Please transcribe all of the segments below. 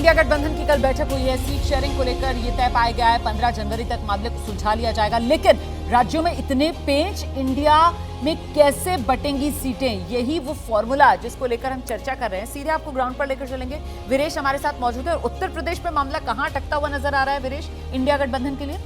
India गठबंधन की कल बैठक हुई है। सीट शेयरिंग को लेकर ये तय पाया गया है 15 जनवरी तक मामले को सुलझा लिया जाएगा। लेकिन राज्यों में इतने पेंच, इंडिया में कैसे बटेंगी सीटें, यही वो फॉर्मूला जिसको लेकर हम चर्चा कर रहे हैं। सीधे आपको ग्राउंड पर लेकर चलेंगे। वीरेश हमारे साथ मौजूद है। उत्तर प्रदेश में मामला कहां अटकता हुआ नजर आ रहा है वीरेश, इंडिया गठबंधन के लिए?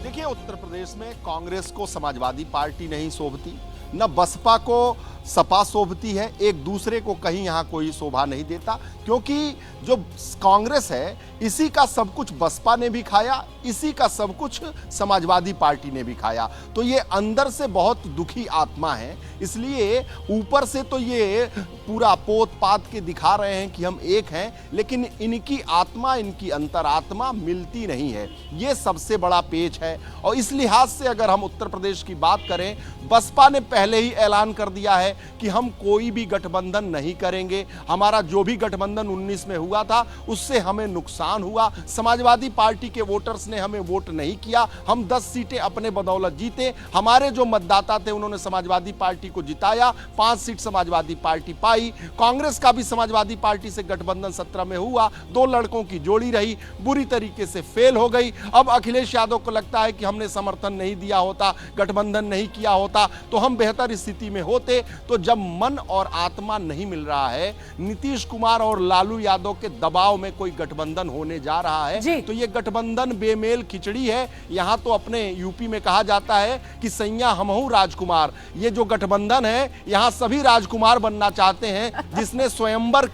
देखिए, उत्तर प्रदेश में कांग्रेस को समाजवादी पार्टी नहीं शोभती, न बसपा को सपा शोभती है। एक दूसरे को कहीं यहां कोई शोभा नहीं देता, क्योंकि जो कांग्रेस है इसी का सब कुछ बसपा ने भी खाया, इसी का सब कुछ समाजवादी पार्टी ने भी खाया। तो ये अंदर से बहुत दुखी आत्मा है, इसलिए ऊपर से तो ये पूरा पोत पात के दिखा रहे हैं कि हम एक हैं, लेकिन इनकी आत्मा, इनकी अंतरात्मा मिलती नहीं है। ये सबसे बड़ा पेच है। और इस लिहाज से अगर हम उत्तर प्रदेश की बात करें, बसपा ने पहले ही ऐलान कर दिया है कि हम कोई भी गठबंधन नहीं करेंगे। हमारा जो भी गठबंधन 19 में हुआ था उससे हमें नुकसान हुआ। समाजवादी पार्टी के वोटर्स ने हमें वोट नहीं किया, हम 10 सीटें अपने बदौलत जीते। हमारे जो मतदाता थे उन्होंने समाजवादी पार्टी को जिताया, 5 सीट समाजवादी पार्टी पाई। कांग्रेस का भी समाजवादी पार्टी से गठबंधन 17 में हुआ, 2 लड़कों की जोड़ी रही, बुरी तरीके से फेल हो गई। अब अखिलेश यादव को लगता है कि हमने समर्थन नहीं दिया होता, गठबंधन नहीं किया होता तो हम बेहतर स्थिति में होते। तो जब मन और आत्मा नहीं मिल रहा है, नीतीश कुमार और लालू यादव के दबाव में कोई गठबंधन होने जा रहा है, तो ये गठबंधन बेमेल खिचड़ी है। यहां तो अपने यूपी में कहा जाता है कि सैया हमहू राजकुमार। ये जो गठबंधन है, यहां सभी राजकुमार बनना चाहते हैं। जिसने स्वयंवर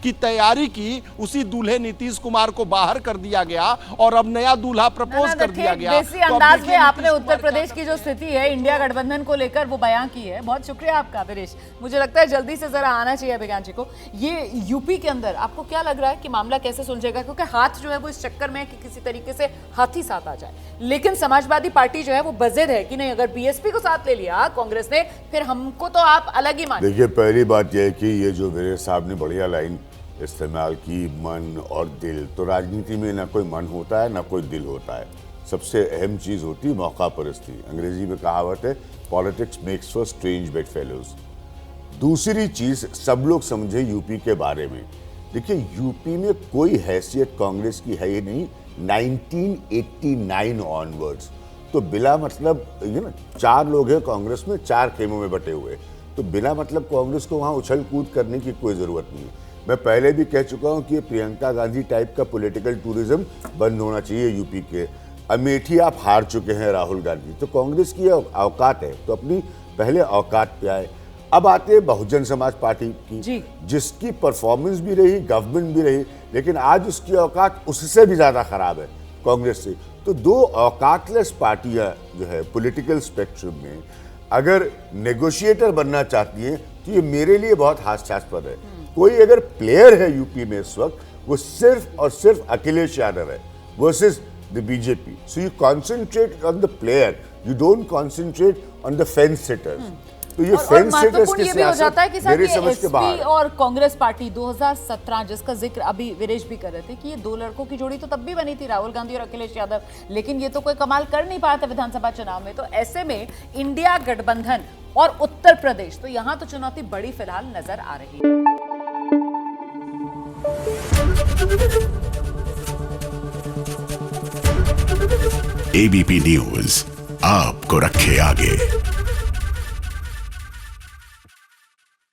की तैयारी की, उसी दूल्हे नीतीश कुमार को बाहर कर दिया गया और अब नया दूल्हा प्रपोज कर दिया गया। देसी अंदाज में आपने उत्तर प्रदेश की जो स्थिति है इंडिया गठबंधन को लेकर वो बयां की है। बहुत शुक्रिया आपका वीरेश। मुझे लगता है जल्दी से जरा आना चाहिए अभिज्ञान जी को। ये यूपी के अंदर आपको क्या लग रहा है कि मामला कैसे सुलझेगा? क्योंकि हाथ जो है वो इस चक्कर में है कि किसी तरीके से हाथी साथ आ जाए, लेकिन समाजवादी पार्टी जो है वो बज़िद है कि नहीं, अगर बीएसपी को साथ ले लिया कांग्रेस ने, फिर हमको तो आप अलग ही मानिए। देखिए, पहली बात यह है कि ये जो वीरेश साहब ने बढ़िया लाइन इस्तेमाल की, मन और दिल। तो राजनीति में ना कोई मन होता है ना कोई दिल होता है। सबसे अहम चीज होती है मौका परिस्थिति। अंग्रेजी में कहावत है, politics makes for strange bed fellows. दूसरी चीज, सब लोग समझे यूपी के बारे में। देखिए, यूपी में कोई हैसियत कांग्रेस की है ही नहीं 1989 ऑनवर्ड्स। तो बिला मतलब, ये ना 4 लोग हैं कांग्रेस में, 4 खेमों में बटे हुए, तो बिना मतलब कांग्रेस को वहां उछल कूद करने की कोई जरूरत नहीं है। मैं पहले भी कह चुका हूं कि ये प्रियंका गांधी टाइप का पॉलिटिकल टूरिज्म बंद होना चाहिए यूपी के। अमेठी आप हार चुके हैं राहुल गांधी, तो कांग्रेस की औकात है तो अपनी पहले औकात पे आए। अब आते हैं बहुजन समाज पार्टी की, जिसकी परफॉर्मेंस भी रही, गवर्नमेंट भी रही, लेकिन आज उसकी औकात उससे भी ज्यादा खराब है कांग्रेस से। तो 2 औकातलेस पार्टियां जो है पॉलिटिकल स्पेक्ट्रम में अगर नेगोशिएटर बनना चाहती है तो ये मेरे लिए बहुत हास्यास्पद है। कोई अगर प्लेयर है यूपी में इस वक्त, वो सिर्फ और सिर्फ अखिलेश यादव है versus the BJP. So you concentrate on the player, you don't concentrate on the fence seaters. तो ये फेंस सिटर्स की सियासत मेरी समझ के बाहर है। और कांग्रेस पार्टी 2017 जिसका जिक्र अभी वीरेश भी कर रहे थे कि ये 2 लड़कों की जोड़ी तो तब भी बनी थी, राहुल गांधी और अखिलेश यादव, लेकिन ये तो कोई कमाल कर नहीं पाया था विधानसभा चुनाव में। तो ऐसे में इंडिया गठबंधन और उत्तर प्रदेश, तो यहां तो चुनौती बड़ी फिलहाल नजर आ रही है। एबीपी न्यूज आपको रखे आगे।